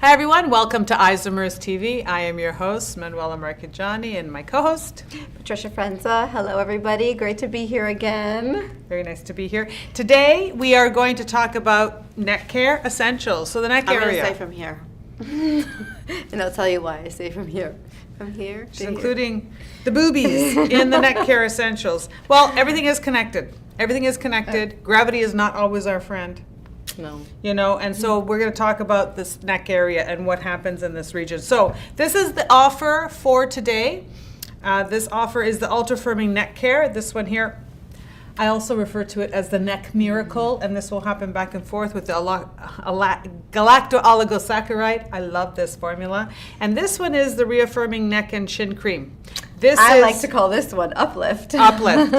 Hi everyone, welcome to Isomers TV. I am your host, Manuela Marchigiani, and my co-host, Patricia Frenza. Hello everybody, great to be here again. Very nice to be here. Today we are going to talk about NeckCare Essentials. So the neck I'm area. going to say from here. And I'll tell you why I say from here. From here to including the boobies in the NeckCare Essentials. Well, everything is connected. Everything is connected. Gravity is not always our friend. No. You know, and so we're going to talk about this neck area and what happens in this region. So this is the offer for today. This offer is the Ultra Firming Neck Care. This one here, I also refer to it as the Neck Miracle, and this will happen back and forth with the galacto-oligosaccharide. I love this formula. And this one is the Reaffirming Neck and Chin Cream. I like to call this one Uplift. Uplift.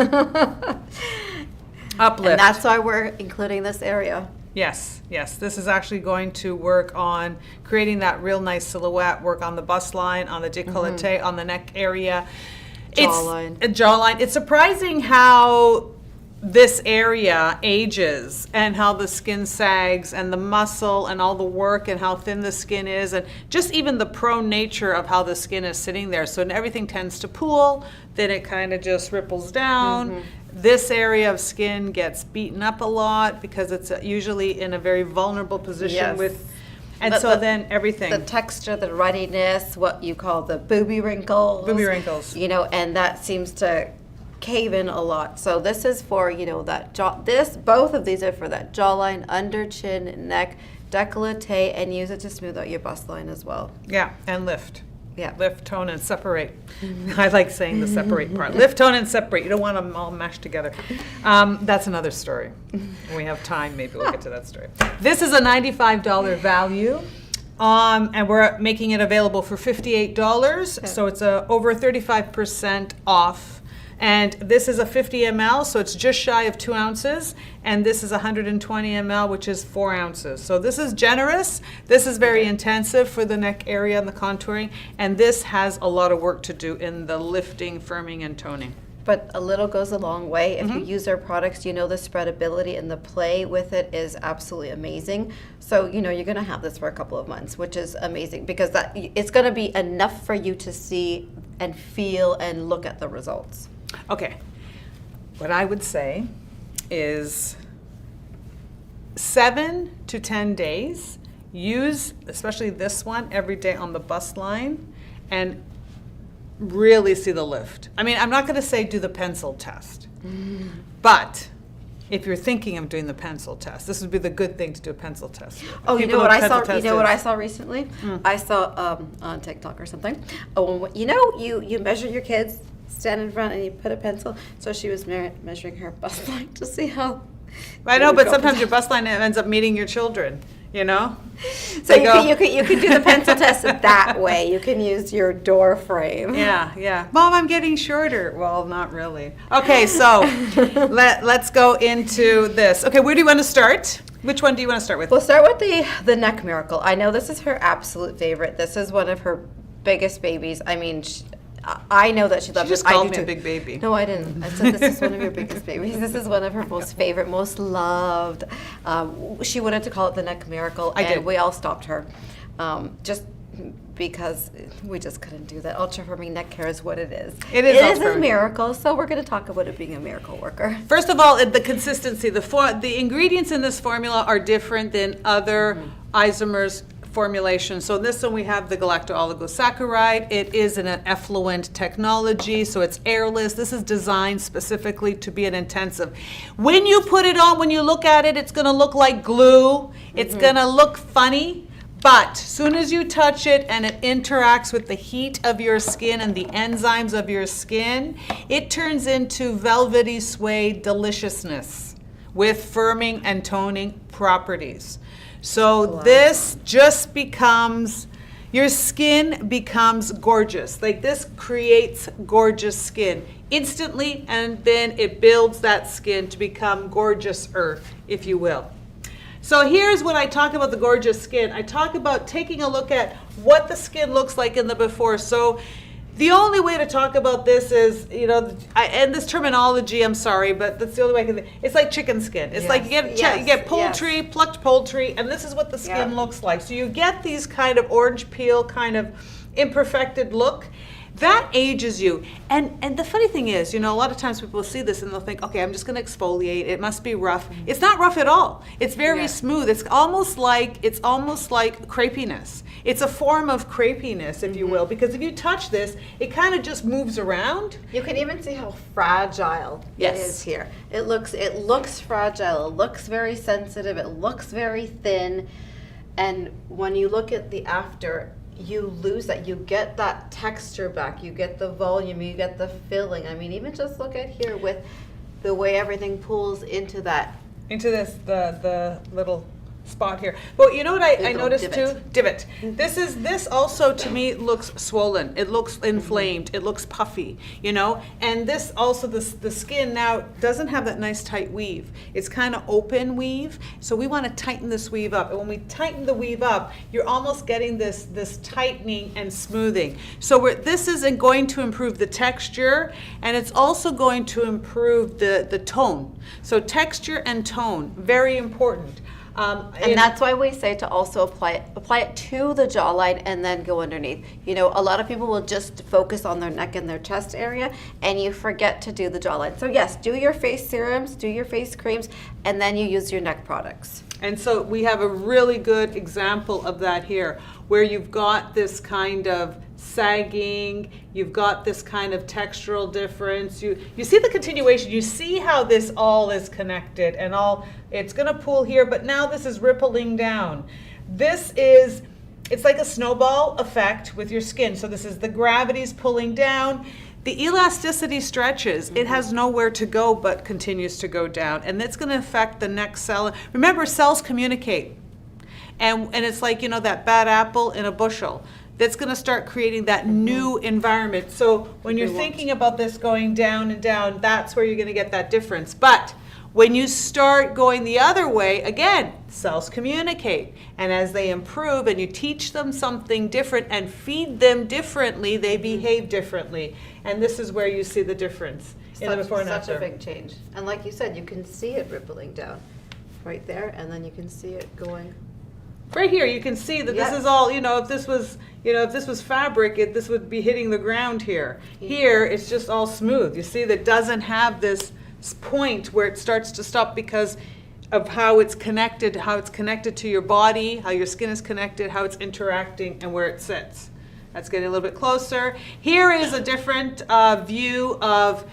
Uplift. And that's why we're including this area. Yes, yes. This is actually going to work on creating that real nice silhouette, work on the bust line, on the decollete, on the neck area. Jawline. It's a jawline. It's surprising how this area ages and how the skin sags and the muscle and all the work and how thin the skin is and just even the prone nature of how the skin is sitting there. So everything tends to pool, then it kind of just ripples down. This area of skin gets beaten up a lot because it's usually in a very vulnerable position then everything. The texture, the ruddiness, what you call the booby wrinkles. Booby wrinkles. You know, and that seems to cave in a lot. So this is for, you know, that jaw, both of these are for that jawline, under chin, neck, decollete, and use it to smooth out your bust line as well. Yeah, and lift. Yeah. Lift, tone, and separate. I like saying the separate part. Lift, tone, and separate. You don't want them all mashed together. That's another story. When we have time, maybe we'll get to that story. This is a $95 value, and we're making it available for $58. Okay. So it's over 35% off. And this is a 50 ml, so it's just shy of 2 ounces. And this is 120 ml, which is 4 ounces. So this is generous. This is very intensive for the neck area and the contouring. And this has a lot of work to do in the lifting, firming, and toning. But a little goes a long way. If you use our products, you know the spreadability and the play with it is absolutely amazing. So, you know, you're going to have this for a couple of months, which is amazing because it's going to be enough for you to see and feel and look at the results. Okay, what I would say is 7 to 10 days. Use, especially this one, every day on the bust line and really see the lift. I mean, I'm not going to say do the pencil test, but if you're thinking of doing the pencil test, this would be the good thing to do a pencil test. Oh, you know what I saw? You know what I saw recently? I saw on TikTok or something. Oh, you know, you measure your kids, stand in front, and you put a pencil. So she was measuring her bust line to see how. I know, but sometimes your bust line ends up meeting your children. You know, so you could do the pencil test that way. You can use your door frame. Yeah, yeah. Mom, I'm getting shorter. Well, not really. Okay, so let's go into this. Okay, where do you want to start? Which one do you want to start with? We'll start with the Neck Miracle. I know this is her absolute favorite. This is one of her biggest babies. I mean, I know that she loves it. She just called me a big baby. No, I didn't. I said this is one of your biggest babies. This is one of her most favorite, most loved. She wanted to call it the Neck Miracle, and we all stopped her. Just because we just couldn't do that. Ultra Firming Neck Care is what it is. It is a miracle, so we're going to talk about it being a miracle worker. First of all, the consistency. The ingredients in this formula are different than other Isomers formulation. So this one we have the galacto-oligosaccharide. It is an effluent technology, so it's airless. This is designed specifically to be an intensive. When you put it on, when you look at it, it's going to look like glue. It's going to look funny, but soon as you touch it and it interacts with the heat of your skin and the enzymes of your skin, it turns into velvety suede deliciousness with firming and toning properties. So this just becomes, your skin becomes gorgeous. Like this creates gorgeous skin instantly, and then it builds that skin to become gorgeous-er, if you will. So here's when I talk about the gorgeous skin. I talk about taking a look at what the skin looks like in the before. So The only way to talk about this is, and this terminology, I'm sorry, but that's the only way I can think. It's like chicken skin. It's like you get poultry, plucked poultry, and this is what the skin looks like. So you get these kind of orange peel, kind of imperfected look. That ages you. And the funny thing is, a lot of times people see this and they'll think, okay, I'm just going to exfoliate. It must be rough. It's not rough at all. It's very smooth. It's almost like crepiness. It's a form of crepiness, if you will, because if you touch this, it kind of just moves around. You can even see how fragile it is here. It looks fragile. It looks very sensitive. It looks very thin. And when you look at the after, you lose that. You get that texture back. You get the volume. You get the filling. I mean, even just look at here with the way everything pulls into the little spot here. But you know what I noticed too? Divot. This also to me looks swollen. It looks inflamed. It looks puffy, And this also, the skin now doesn't have that nice tight weave. It's kind of open weave. So we want to tighten this weave up. And when we tighten the weave up, you're almost getting this tightening and smoothing. So this is going to improve the texture, and it's also going to improve the tone. So texture and tone, very important. And that's why we say to also apply it to the jawline and then go underneath. A lot of people will just focus on their neck and their chest area, and you forget to do the jawline. So yes, do your face serums, do your face creams, and then you use your neck products. And so we have a really good example of that here, where you've got this kind of sagging, you've got this kind of textural difference. You see the continuation. You see how this all is connected, and it's going to pull here, but now this is rippling down. It's like a snowball effect with your skin. So this is the gravity's pulling down. The elasticity stretches. It has nowhere to go but continues to go down, and that's going to affect the next cell. Remember, cells communicate, and it's like that bad apple in a bushel. That's going to start creating that new environment. So when you're thinking about this going down and down, that's where you're going to get that difference. But when you start going the other way, again, cells communicate. And as they improve and you teach them something different and feed them differently, they behave differently. And this is where you see the difference in the before and after. Such a big change. And like you said, you can see it rippling down right there, and then you can see it going. Right here, you can see that this is all, if this was fabric, this would be hitting the ground here. Here, it's just all smooth. You see that doesn't have this point where it starts to stop because of how it's connected to your body, how your skin is connected, how it's interacting, and where it sits. That's getting a little bit closer. Here is a different view of,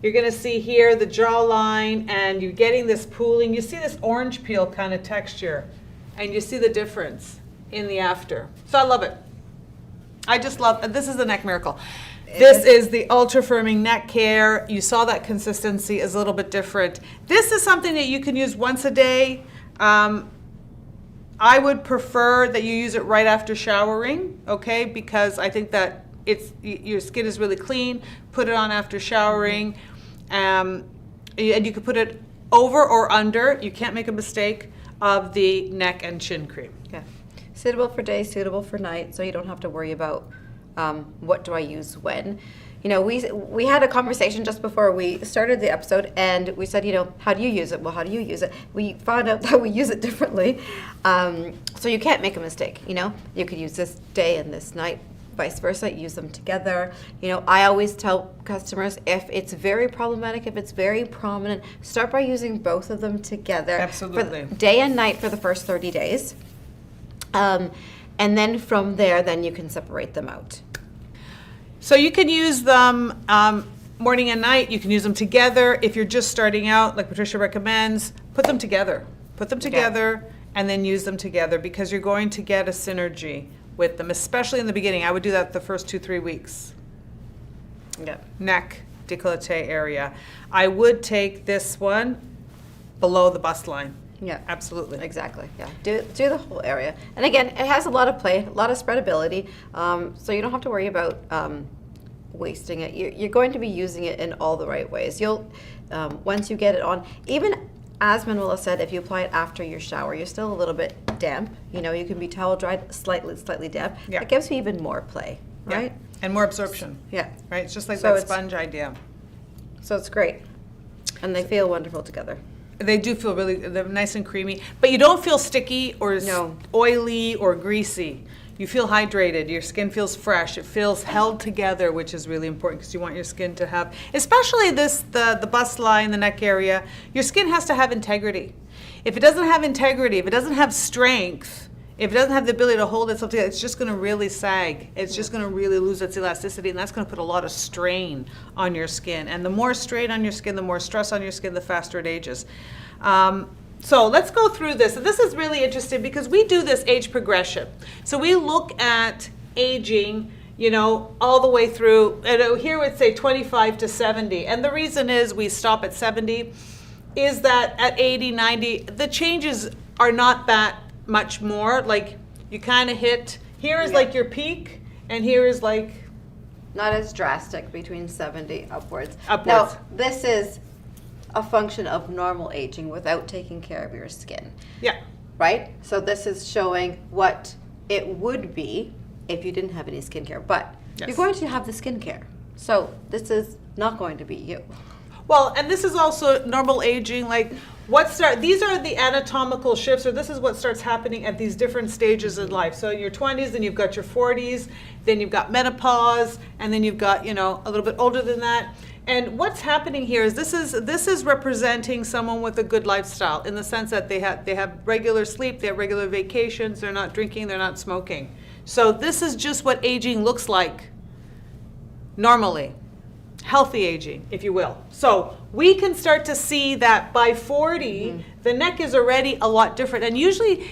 you're going to see here the jawline, and you're getting this pooling. You see this orange peel kind of texture. And you see the difference in the after. So I love it. I just love, this is the Neck Miracle. This is the Ultra Firming Neck Care. You saw that consistency is a little bit different. This is something that you can use once a day. I would prefer that you use it right after showering, okay? Because I think that your skin is really clean. Put it on after showering. And you can put it over or under. You can't make a mistake. Of the neck and chin cream. Yeah. Suitable for day, suitable for night, so you don't have to worry about what do I use when. We had a conversation just before we started the episode, and we said, how do you use it? Well, how do you use it? We found out that we use it differently, so you can't make a mistake. You could use this day and this night, vice versa, use them together. I always tell customers, if it's very problematic, if it's very prominent, start by using both of them together. Absolutely. For day and night for the first 30 days. And then from there, then you can separate them out. So you can use them morning and night. You can use them together. If you're just starting out, like Patricia recommends, put them together. Put them together and then use them together, because you're going to get a synergy with them, especially in the beginning. I would do that the first 2-3 weeks. Neck, decollete area. I would take this one below the bust line. Yeah, absolutely. Exactly. Yeah, do the whole area. And again, it has a lot of play, a lot of spreadability, so you don't have to worry about wasting it. You're going to be using it in all the right ways. You'll once you get it on, even as Manuela said, if you apply it after your shower, you're still a little bit damp. You can be towel dried, slightly damp. Yeah. It gives you even more play, right? Yeah. And more absorption. Yeah. Right? It's just like So that it's- sponge idea. So it's great. And they feel wonderful together. They do feel really, they're nice and creamy, but you don't feel sticky or No. oily or greasy. You feel hydrated, your skin feels fresh, it feels held together, which is really important because you want your skin to have, especially the bust line, the neck area, your skin has to have integrity. If it doesn't have integrity, if it doesn't have strength, if it doesn't have the ability to hold itself together, it's just going to really sag. It's just going to really lose its elasticity, and that's going to put a lot of strain on your skin. And the more strain on your skin, the more stress on your skin, the faster it ages. So let's go through this. And this is really interesting because we do this age progression. So we look at aging, you know, all the way through, and here we'd say 25 to 70. And the reason is we stop at 70 is that at 80, 90, the changes are not that much more. Like you kind of hit, here is like your peak, and here is like Not as drastic between 70 upwards. Upwards. Now, this is a function of normal aging without taking care of your skin, yeah. right? So this is showing what it would be if you didn't have any skincare, but Yes. you're going to have the skincare. So this is not going to be you. Well, and this is also normal aging, like these are the anatomical shifts, or this is what starts happening at these different stages in life. So in your 20s, then you've got your 40s, then you've got menopause, and then you've got, you know, a little bit older than that. And what's happening here is this is representing someone with a good lifestyle in the sense that they have regular sleep, they have regular vacations, they're not drinking, they're not smoking. So this is just what aging looks like normally. Healthy aging, if you will. So we can start to see that by 40, the neck is already a lot different. And usually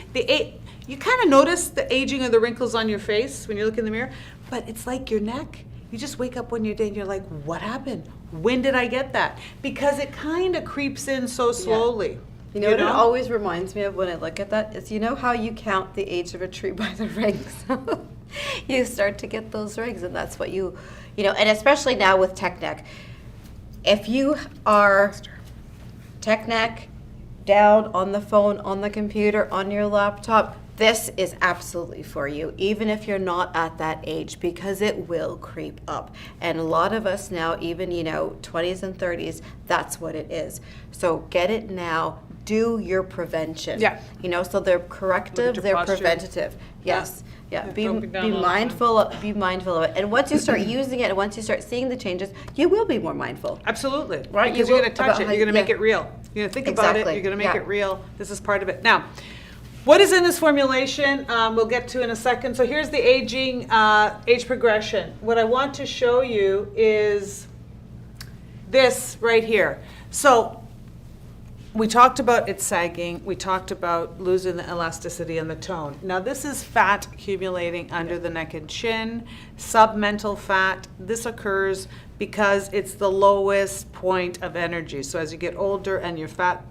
you kind of notice the aging of the wrinkles on your face when you look in the mirror, but it's like your neck. You just wake up one day and you're like, what happened? When did I get that? Because it kind of creeps in so slowly. You know what it always reminds me of when I look at that is, you know how you count the age of a tree by the rings? You start to get those rings, and that's what you know, and especially now with tech neck. If you are tech neck, down on the phone, on the computer, on your laptop, this is absolutely for you, even if you're not at that age, because it will creep up. And a lot of us now, even, you know, 20s and 30s, that's what it is. So get it now. Do your prevention. Yeah. You know, so they're corrective, your they're posture. preventative. Yes. Yeah. Be don't be down all the mindful. Be mindful of it. And once you start using it, and once you start seeing the changes, you will be more mindful. Absolutely. Right, Because you you're will going to touch about it. how You're going to you- make it real. You're going to think about it. Exactly, You're going to make yeah. it real. This is part of it. Now, what is in this formulation, we'll get to in a second. So here's the age progression. What I want to show you is this right here. So we talked about it sagging. We talked about losing the elasticity and the tone. Now this is fat accumulating under the neck and chin, submental fat. This occurs because it's the lowest point of energy. So as you get older and your fat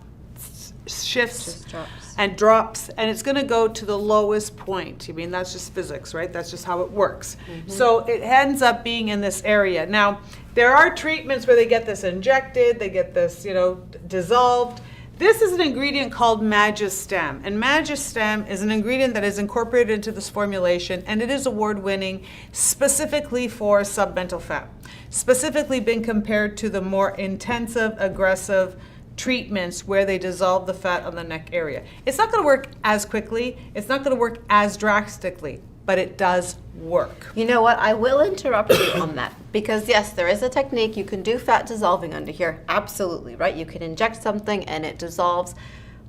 shifts Just drops. and drops, and it's going to go to the lowest point. I mean, that's just physics, right? That's just how it works. So it ends up being in this area. Now, there are treatments where they get this injected, they get this, you know, dissolved. This is an ingredient called Magistem, and Magistem is an ingredient that is incorporated into this formulation, and it is award-winning specifically for submental fat, specifically been compared to the more intensive, aggressive treatments where they dissolve the fat on the neck area. It's not going to work as quickly, it's not going to work as drastically, but it does work. You know what? I will interrupt you on that because yes, there is a technique. You can do fat dissolving under here. Absolutely, right? You can inject something and it dissolves.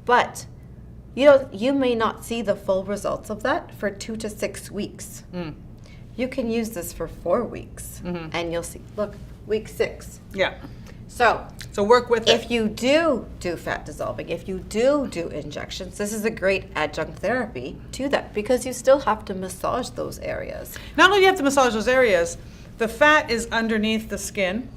But you know, you may not see the full results of that for 2 to 6 weeks. You can use this for 4 weeks and you'll see, look, week 6. Yeah. So work with it. if you do fat dissolving, if you do injections, this is a great adjunct therapy to that because you still have to massage those areas. Not only do you have to massage those areas, the fat is underneath the skin,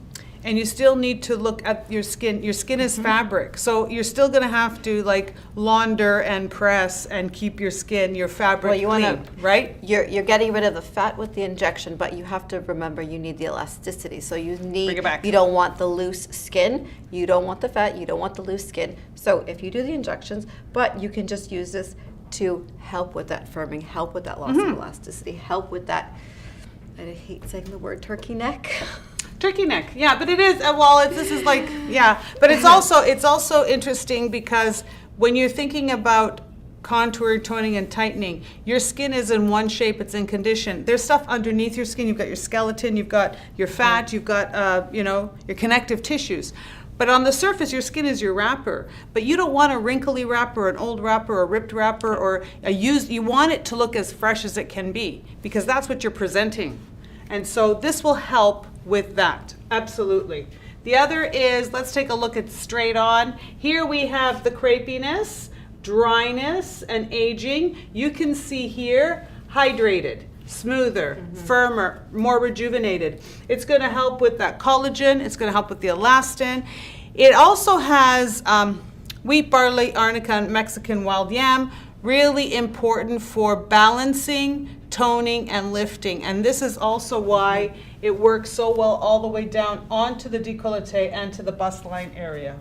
and you still need to look at your skin. Your skin is fabric, so you're still going to have to like launder and press and keep your skin, your fabric Well, you clean, wanna- right? You're getting rid of the fat with the injection, but you have to remember you need the elasticity. So you need, Bring it back. you don't want the loose skin, you don't want the fat, you don't want the loose skin. So if you do the injections, but you can just use this to help with that firming, help with that loss of elasticity, help with that I hate saying the word turkey neck. Turkey neck, yeah, but it is, well, this is like, yeah, but it's also interesting because when you're thinking about contour, toning, and tightening, your skin is in one shape, it's in condition. There's stuff underneath your skin. You've got your skeleton, you've got your fat, you've got, your connective tissues. But on the surface, your skin is your wrapper. But you don't want a wrinkly wrapper, an old wrapper, a ripped wrapper, or you want it to look as fresh as it can be, because that's what you're presenting. And so this will help with that, absolutely. The other is, let's take a look at straight on. Here we have the crepiness, dryness, and aging. You can see here, hydrated, smoother, firmer, more rejuvenated. It's going to help with that collagen. It's going to help with the elastin. It also has wheat, barley, arnica, and Mexican wild yam. Really important for balancing, toning, and lifting. And this is also why it works so well all the way down onto the decollete and to the bust line area.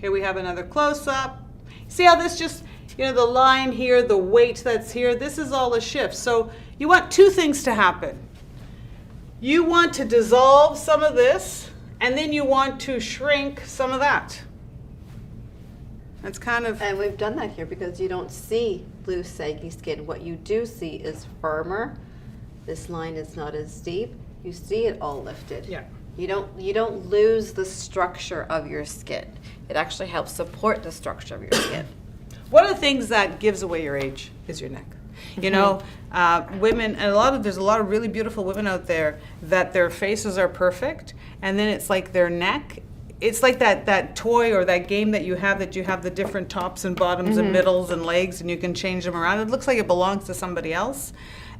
Here we have another close-up. See how this just, the line here, the weight that's here, this is all a shift. So you want two things to happen. You want to dissolve some of this, and then you want to shrink some of that. That's kind of... And we've done that here because you don't see loose, saggy skin. What you do see is firmer. This line is not as deep. You see it all lifted. Yeah. You don't lose the structure of your skin. It actually helps support the structure of your skin. One of the things that gives away your age is your neck. Women, and there's a lot of really beautiful women out there that their faces are perfect, and then it's like their neck. It's like that toy or that game that you have the different tops and bottoms and middles and legs, and you can change them around. It looks like it belongs to somebody else.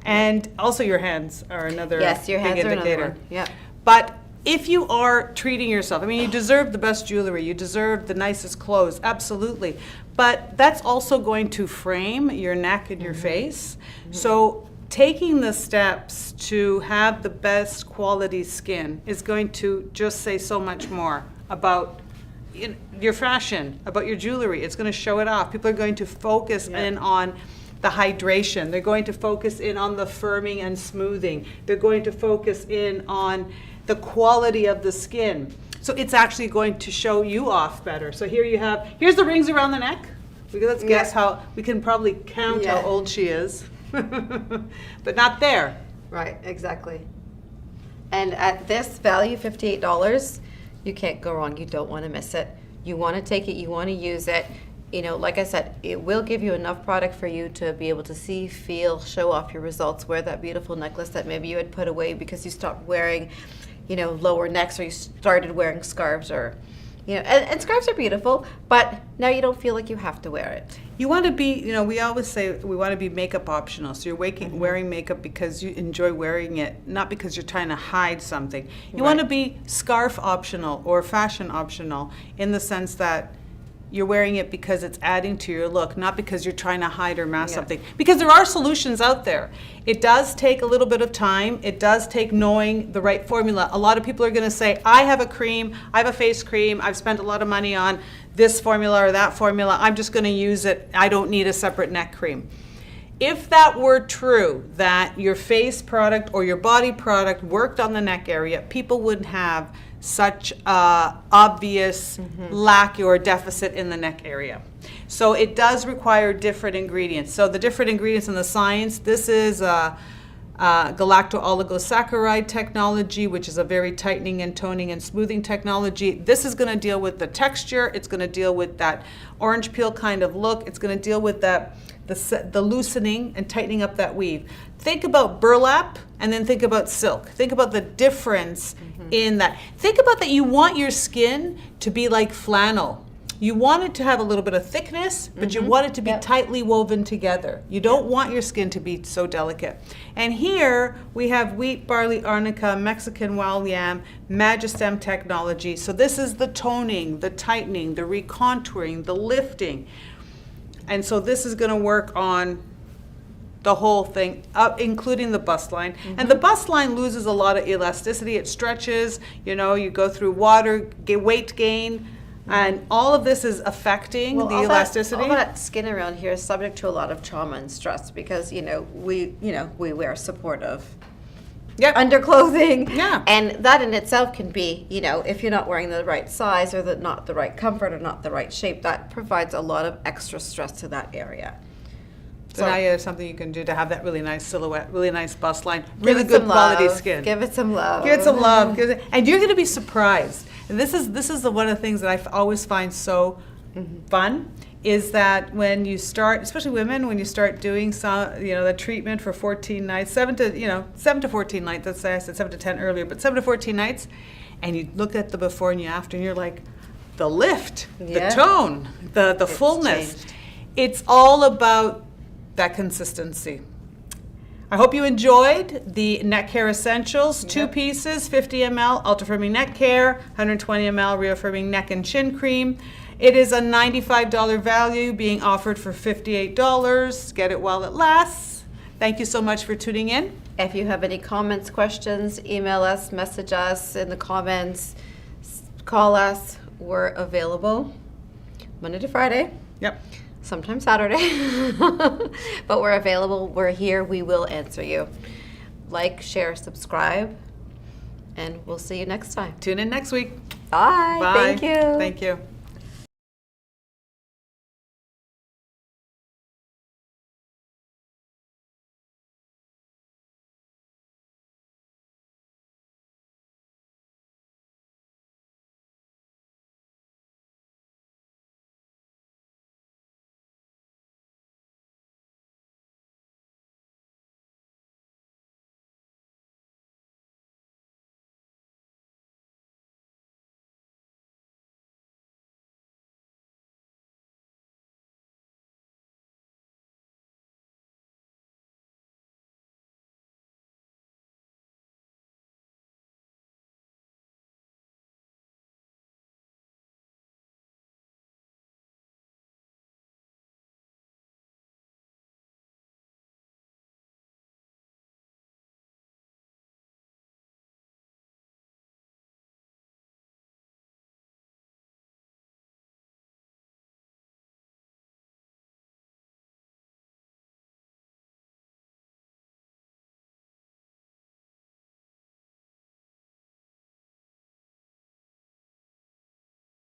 And also your hands are another your hands big are indicator. another one. Yeah. But if you are treating yourself, you deserve the best jewelry, you deserve the nicest clothes, absolutely. But that's also going to frame your neck and your face. So taking the steps to have the best quality skin is going to just say so much more about your fashion, about your jewelry. It's going to show it off. People are going to focus in on the hydration. They're going to focus in on the firming and smoothing. They're going to focus in on the quality of the skin. So it's actually going to show you off better. So here's the rings around the neck. Let's guess how, we can probably count how old she is. But not there. Right, exactly. And at this value, $58, you can't go wrong. You don't want to miss it. You want to take it, you want to use it. Like I said, it will give you enough product for you to be able to see, feel, show off your results, wear that beautiful necklace that maybe you had put away because you stopped wearing, lower necks, or you started wearing scarves, or, and scarves are beautiful, but now you don't feel like you have to wear it. You want to be, we always say we want to be makeup optional. So you're wearing makeup because you enjoy wearing it, not because you're trying to hide something. You want to be scarf optional or fashion optional, in the sense that you're wearing it because it's adding to your look, not because you're trying to hide or mask something. Because there are solutions out there. It does take a little bit of time. It does take knowing the right formula. A lot of people are going to say, I have a cream, I have a face cream, I've spent a lot of money on this formula or that formula, I'm just going to use it, I don't need a separate neck cream. If that were true, that your face product or your body product worked on the neck area, people wouldn't have such obvious lack or deficit in the neck area. So it does require different ingredients. So the different ingredients in the science, this is galacto-oligosaccharide technology, which is a very tightening and toning and smoothing technology. This is going to deal with the texture. It's going to deal with that orange peel kind of look. It's going to deal with the loosening and tightening up that weave. Think about burlap and then think about silk. Think about the difference in that. Think about that you want your skin to be like flannel. You want it to have a little bit of thickness, but you want it to be tightly woven together. You don't want your skin to be so delicate. And here we have wheat, barley, arnica, Mexican wild yam, Magistem technology. So this is the toning, the tightening, the recontouring, the lifting. And so this is going to work on the whole thing, including the bust line. And the bust line loses a lot of elasticity. It stretches, you go through water, weight gain, And all of this is affecting the all elasticity. All that skin around here is subject to a lot of trauma and stress because we wear supportive underclothing. Yeah. And that in itself can be, if you're not wearing the right size or not the right comfort or not the right shape, that provides a lot of extra stress to that area. So now you have something you can do to have that really nice silhouette, really nice bust line, Give really it good some quality love. skin. Give it some love. Give it some love. And you're going to be surprised. And this is one of the things that I always find so fun is that when you start, especially women, when you start doing some, the treatment for 14 nights, 7 to 14 nights, let's say I said 7 to 10 earlier, but 7 to 14 nights, and you look at the before and you after, and you're like, the lift, the tone, the fullness. Changed. It's all about that consistency. I hope you enjoyed the NeckCare Essentials, 2 pieces, 50 ml Ultra Firming Neck Care, 120 ml Reaffirming Neck and Chin Cream. It is a $95 value being offered for $58. Get it while it lasts. Thank you so much for tuning in. If you have any comments, questions, email us, message us in the comments, call us. We're available Monday to Friday. Yep. Sometimes Saturday, but we're available. We're here. We will answer you. Like, share, subscribe, and we'll see you next time. Tune in next week. Bye. Bye. Thank you. Thank you.